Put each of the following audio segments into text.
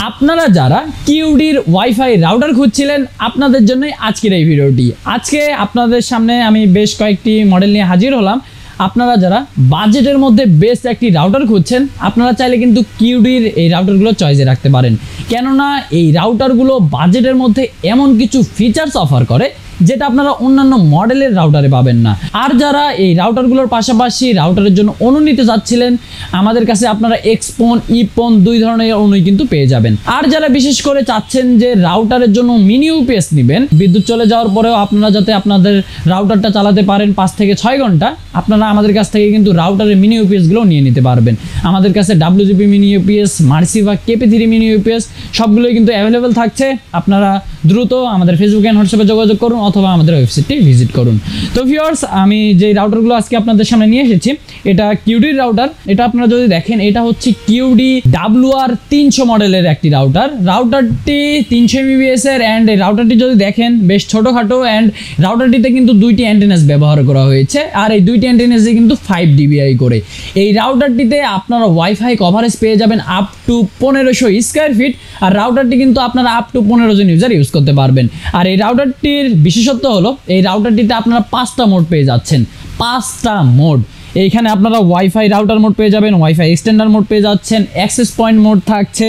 আপনারা যারা কিউডির wifi router খুঁজছিলেন আপনাদের জন্যই আজকের এই ভিডিওটি। আজকে আপনাদের সামনে আমি বেশ কয়েকটি মডেল নিয়ে হাজির হলাম। আপনারা যারা বাজেটের মধ্যে বেস্ট একটি রাউটার খুঁজছেন আপনারা চাইলে কিন্তু কিউডির এই রাউটারগুলো চয়েসে রাখতে পারেন, কেননা এই রাউটারগুলো বাজেটের মধ্যে এমন কিছু ফিচার্স অফার করে যেটা আপনারা অন্যান্য মডেলের রাউটারে পাবেন না। আর যারা এই রাউটারগুলোর পাশাপাশি রাউটারের জন্য অনু নিতে যাচ্ছিলেন আমাদের কাছে আপনারা এক্সপন ইপন দুই ধরনের অনুই কিন্তু পেয়ে যাবেন। আর যারা বিশেষ করে চাচ্ছেন যে রাউটারের জন্য মিনি ইউপিএস নেবেন, বিদ্যুৎ চলে যাওয়ার পরেও আপনারা যাতে আপনাদের রাউটারটা চালাতে পারেন 5 থেকে 6 ঘন্টা, আপনারা আমাদের কাছ থেকে কিন্তু রাউটারের মিনি ইউপিএসগুলো নিয়ে নিতে পারবেন। আমাদের কাছে WGP mini UPS, মার্সিভা KP3 mini UPS সবগুলোই কিন্তু অ্যাভেলেবেল থাকছে। আপনারা দ্রুত আমাদের ফেসবুক এন্ড হোয়াটসঅ্যাপে যোগাযোগ করুন অথবা আমাদের ওয়েবসাইটটি ভিজিট করুন। তো ভিউয়ার্স, আমি যে রাউটারগুলো আজকে আপনাদের সামনে নিয়ে এসেছি এটা কিউডির রাউটার। এটা আপনারা যদি দেখেন এটা হচ্ছে কিউডি WR300 মডেলের একটি রাউটার। রাউটারটি 300 MBPS এর অ্যান্ড এই রাউটারটি যদি দেখেন বেশ ছোটোখাটো অ্যান্ড রাউটারটিতে কিন্তু 2টি অ্যান্টেনাস ব্যবহার করা হয়েছে। আর এই 2টি অ্যান্টেনাসে কিন্তু 5 dBi করে। এই রাউটারটিতে আপনারা ওয়াইফাই কভারেজ পেয়ে যাবেন আপ টু 1500 স্কোয়ার ফিট। আর রাউটারটি কিন্তু আপনারা আপ টু 15 জন ইউজার ইউজ করতে পারবেন। আর এই রাউটারটির বিশেষত্ব হলো এই রাউটারটিতে আপনারা 5টা মোড পেয়ে যাচ্ছেন। 5টা মোড এইখানে আপনারা ওয়াইফাই রাউটার মোড পেয়ে যাবেন, ওয়াইফাই এক্সটেন্ডার মোড পেয়ে যাচ্ছেন, অ্যাক্সেস পয়েন্ট মোড থাকছে,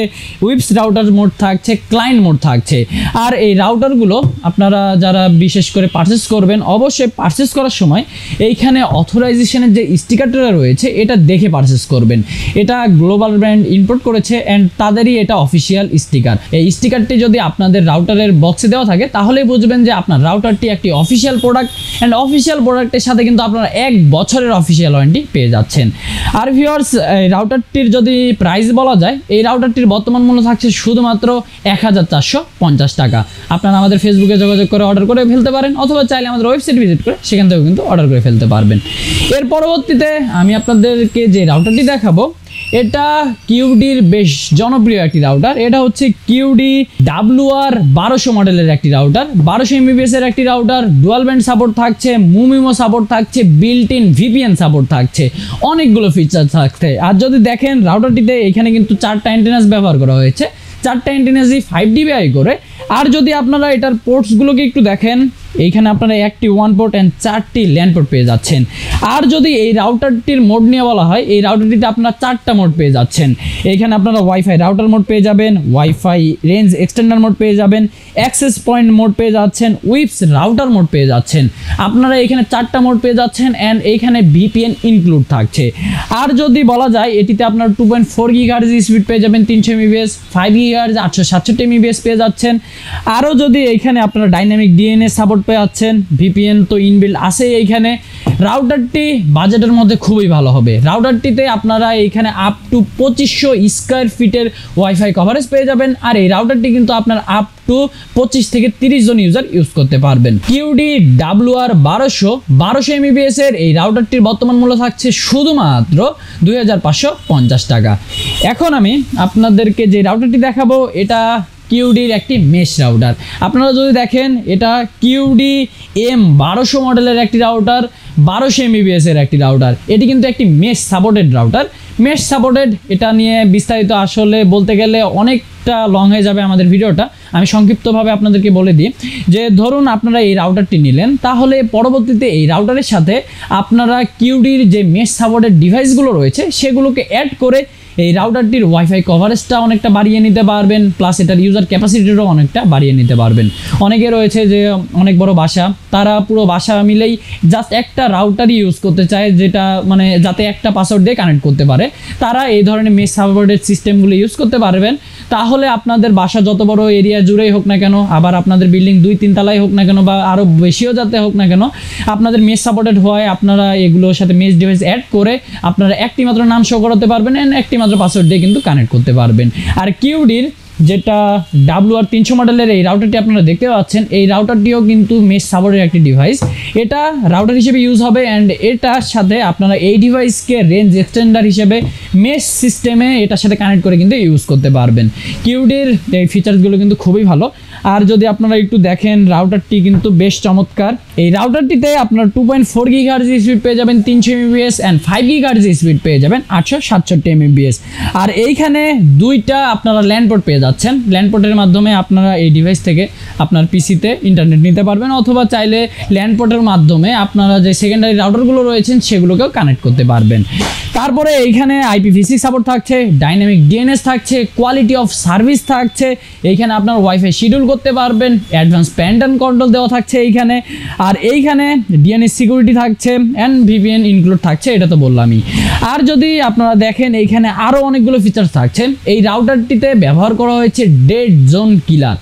উইপস রাউটার মোড থাকছে, ক্লায়েন্ট মোড থাকছে। আর এই রাউটারগুলো আপনারা যারা বিশেষ করে পারচেস করবেন অবশ্যই পারচেস করার সময় এইখানে অথরাইজেশনের যে স্টিকারটা রয়েছে এটা দেখে পারচেস করবেন। এটা গ্লোবাল ব্র্যান্ড ইম্পোর্ট করেছে অ্যান্ড তাদেরই এটা অফিসিয়াল স্টিকার। এই স্টিকারটি যদি আপনাদের রাউটারের বক্সে দেওয়া থাকে তাহলেই বুঝবেন যে আপনার রাউটারটি একটি অফিসিয়াল প্রোডাক্ট অ্যান্ড অফিসিয়াল প্রোডাক্টের সাথে কিন্তু আপনারা 1 বছরের অফিসিয়াল ওয়ারেন্টি পেয়ে যাচ্ছেন। আর ভিউয়ার্স, এই রাউটারটির যদি প্রাইস বলা যায় এই রাউটারটির বর্তমান মূল্য থাকছে শুধুমাত্র 1450 টাকা। আপনারা আমাদের ফেসবুকে যোগাযোগ করে অর্ডার করে ফেলতে পারেন অথবা চাইলে আমাদের ওয়েবসাইট ভিজিট করে সেখান থেকেও কিন্তু অর্ডার করে ফেলতে পারবেন। এর পরবর্তীতে আমি আপনাদেরকে যে রাউটারটি দেখাবো এটা কিউডির বেশ জনপ্রিয় একটি রাউটার। এটা হচ্ছে কিউডি WR1200 মডেলের একটি রাউটার। 1200 MBPS এর একটি রাউটার, ডুয়াল ব্যান্ড সাপোর্ট থাকছে, মুমিমো সাপোর্ট থাকছে, বিল্ট ইন VPN সাপোর্ট থাকছে, অনেকগুলো ফিচার থাকছে। আর যদি দেখেন রাউটারটিতে এখানে কিন্তু 4টা অ্যান্টেনাস ব্যবহার করা হয়েছে, 4টা অ্যান্টেনাসই 5 dBi করে। আর যদি আপনারা এটার পোর্টসগুলোকে একটু দেখেন এইখানে আপনারা একটি 1 পোর্ট অ্যান্ড 4টি ল্যান্ড পোর্ট পেয়ে যাচ্ছেন। আর যদি এই রাউটারটির মোড নিয়ে বলা হয় এই রাউটারটিতে আপনারা 4টা মোড পেয়ে যাচ্ছেন। এইখানে আপনারা ওয়াইফাই রাউটার মোড পেয়ে যাবেন, ওয়াইফাই রেঞ্জ এক্সটেন্ডার মোড পেয়ে যাবেন, অ্যাক্সেস পয়েন্ট মোড পেয়ে যাচ্ছেন, উইপস রাউটার মোড পেয়ে যাচ্ছেন। আপনারা এখানে 4টা মোড পেয়ে যাচ্ছেন অ্যান্ড এইখানে VPN ইনক্লুড থাকছে। আর যদি বলা যায় এটিতে আপনারা 2.4 GHz স্পিড পেয়ে যাবেন 300 MBPS, 5 GHz 867 MBPS পেয়ে যাচ্ছেন। আরও যদি এইখানে আপনারা ডাইনামিক DNS সাপোর্ট পেয়ে যাচ্ছেন, VPN তো ইনবিল্ড আছে এইখানে। রাউটারটি বাজেটের মধ্যে খুবই ভালো হবে। রাউটারটিতে আপনারা এইখানে আপ টু 2500 স্কোয়ার ফিটের ওয়াইফাই কভারেজ পেয়ে যাবেন। আর এই রাউটারটি কিন্তু আপনার আপ টু 25 থেকে 30 জন ইউজার ইউজ করতে পারবেন। কিউডি WR1200 MBPS এর এই রাউটারটির বর্তমান মূল্য থাকছে শুধুমাত্র 2550 টাকা। এখন আমি আপনাদেরকে যে রাউটারটি দেখাবো এটা কিউডির একটি মেশ রাউটার। আপনারা যদি দেখেন এটা কিউডি M1200 মডেলের একটি রাউটার, 1200 MBPS এর একটি রাউটার। এটি কিন্তু একটি mesh supported router. Mesh supported এটা নিয়ে বিস্তারিত আসলে বলতে গেলে অনেকটা লং হয়ে যাবে আমাদের ভিডিওটা। আমি সংক্ষিপ্তভাবে আপনাদেরকে বলে দিই যে ধরুন আপনারা এই রাউটারটি নিলেন, তাহলে পরবর্তীতে এই রাউটারের সাথে আপনারা কিউডির যে মেশ সাপোর্টেড ডিভাইসগুলো রয়েছে সেগুলোকে অ্যাড করে এই রাউটারটির ওয়াইফাই কভারেজটা অনেকটা বাড়িয়ে নিতে পারবেন, প্লাস এটার ইউজার ক্যাপাসিটিটাও অনেকটা বাড়িয়ে নিতে পারবেন। অনেকে রয়েছে যে অনেক বড় বাসা, তারা পুরো বাসা মিলেই জাস্ট একটা রাউটারই ইউজ করতে চায় যেটা মানে যাতে একটা পাসওয়ার্ড দিয়ে কানেক্ট করতে পারে, তারা এই ধরনের মেশ সাপোর্টেড সিস্টেমগুলো ইউজ করতে পারবেন। তাহলে আপনাদের বাসা যত বড় এরিয়া জুড়েই হোক না কেন, আবার আপনাদের বিল্ডিং 2-3 তলায় হোক না কেন বা আরও বেশিও যাতে হোক না কেন, আপনাদের মেশ সাপোর্টেড হওয়ায় আপনারা এগুলোর সাথে মেশ ডিভাইস অ্যাড করে আপনারা একটি মাত্র নাম শো করাতে পারবেন অ্যান্ড একটি মাত্র পাসওয়ার্ড দিয়ে কিন্তু কানেক্ট করতে পারবেন। আর কিউডির যেটা WR300 মডেলের এই রাউটারটি আপনারা দেখতে পাচ্ছেন এই রাউটারটিও কিন্তু মেশ সাপোর্টের একটি ডিভাইস। এটা রাউটার হিসেবে ইউজ হবে অ্যান্ড এটার সাথে আপনারা এই ডিভাইসকে রেঞ্জ এক্সটেন্ডার হিসেবে মেশ সিস্টেমে এটার সাথে কানেক্ট করে কিন্তু ইউজ করতে পারবেন। কিউডির এই ফিচারসগুলো কিন্তু খুবই ভালো। আর যদি আপনারা একটু দেখেন রাউটারটি কিন্তু বেশ চমৎকার। এই রাউটারটিতে আপনারা 2.4 GHz স্পিড পেয়ে যাবেন 300 MBPS অ্যান্ড 5 GHz স্পিড পেয়ে যাবেন 867 MBPS। আর এইখানে দুইটা আপনারা ল্যান্ড পোর্ট পেয়ে যাচ্ছেন, ল্যান্ড পোর্টের মাধ্যমে আপনারা এই ডিভাইস থেকে আপনার পিসিতে ইন্টারনেট নিতে পারবেন, অথবা চাইলে ল্যান্ড পোর্টের মাধ্যমে আপনারা যে সেকেন্ডারি রাউটারগুলো রয়েছেন সেগুলোকেও কানেক্ট করতে পারবেন। তারপরে এইখানে IPv6 সাপোর্ট থাকছে, ডাইনামিক DNS থাকছে, কোয়ালিটি অফ সার্ভিস থাকছে, এইখানে আপনার ওয়াইফাই শিডিউল করতে পারবেন, অ্যাডভান্স প্যান্টার্ন কন্ট্রোল দেওয়া থাকছে এইখানে, আর এইখানে DNS সিকিউরিটি থাকছে অ্যান্ড VPN ইনক্লুড থাকছে, এটা তো বললামই। আর যদি আপনারা দেখেন এইখানে আরও অনেকগুলো ফিচার্স থাকছে। এই রাউটারটিতে ব্যবহার করা হয়েছে ডেড জোন কিলার।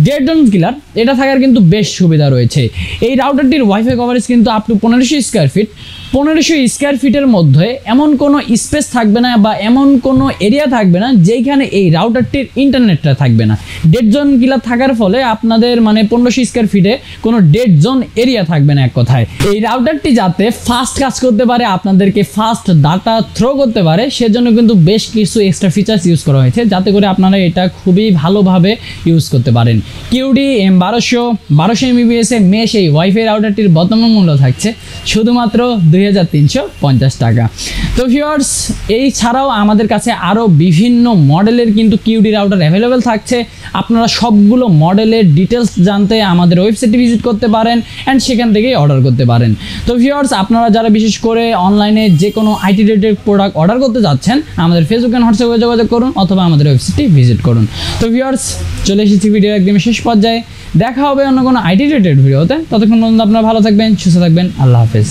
ডেড জোন কিলার এটা থাকার কিন্তু বেশ সুবিধা রয়েছে। এই রাউটারটির ওয়াইফাই কভারেজ কিন্তু up to 1500 square fit. 1500 square ফিটের মধ্যে এমন কোনো স্পেস থাকবে না বা এমন কোনো এরিয়া থাকবে না যেখানে এই রাউটারটির ইন্টারনেটটা থাকবে না। ডেড জোন কিলার থাকার ফলে আপনাদের মানে 1500 স্কোয়ার ফিটে কোনো ডেড জোন এরিয়া থাকবে না এক কথায়। এই রাউটারটি যাতে ফাস্ট কাজ করতে পারে, আপনাদেরকে ফাস্ট ডাটা থ্রো করতে পারে, সেজন্য কিন্তু বেশ কিছু এক্সট্রা ফিচার্স ইউজ করা হয়েছে যাতে করে আপনারা এটা খুবই ভালোভাবে ইউজ করতে পারেন। QD M1200 Mbps মেশ এই ওয়াইফাই রাউটারটির বর্তমান মূল্য থাকছে শুধুমাত্র 2350 টাকা। তো ভিউয়ার্স, এই ছাড়াও আমাদের কাছে আরও বিভিন্ন মডেলের কিন্তু QD রাউটার অ্যাভেলেবেল থাকছে। আপনারা সবগুলো মডেলের ডিটেলস জানতে আমাদের ওয়েবসাইটে ভিজিট করতে পারেন অ্যান্ড সেখান থেকেই অর্ডার করতে পারেন। তো ভিউয়ার্স, আপনারা যারা বিশেষ করে অনলাইনে যে কোনো IT রিলেটেড প্রোডাক্ট অর্ডার করতে যাচ্ছেন, আমাদের ফেসবুক অ্যান্ড হোয়াটসঅ্যাপে যোগাযোগ করুন অথবা আমাদের ওয়েবসাইটে ভিজিট করুন। তো ভিউয়ার্স, চলে এসেছি ভিডিওর একদম শেষ পর্যায়ে। দেখা হবে অন্য কোনো IT রিলেটেড ভিডিওতে। ততক্ষণ পর্যন্ত আপনারা ভালো থাকবেন, সুস্থ থাকবেন। আল্লাহ হাফেজ।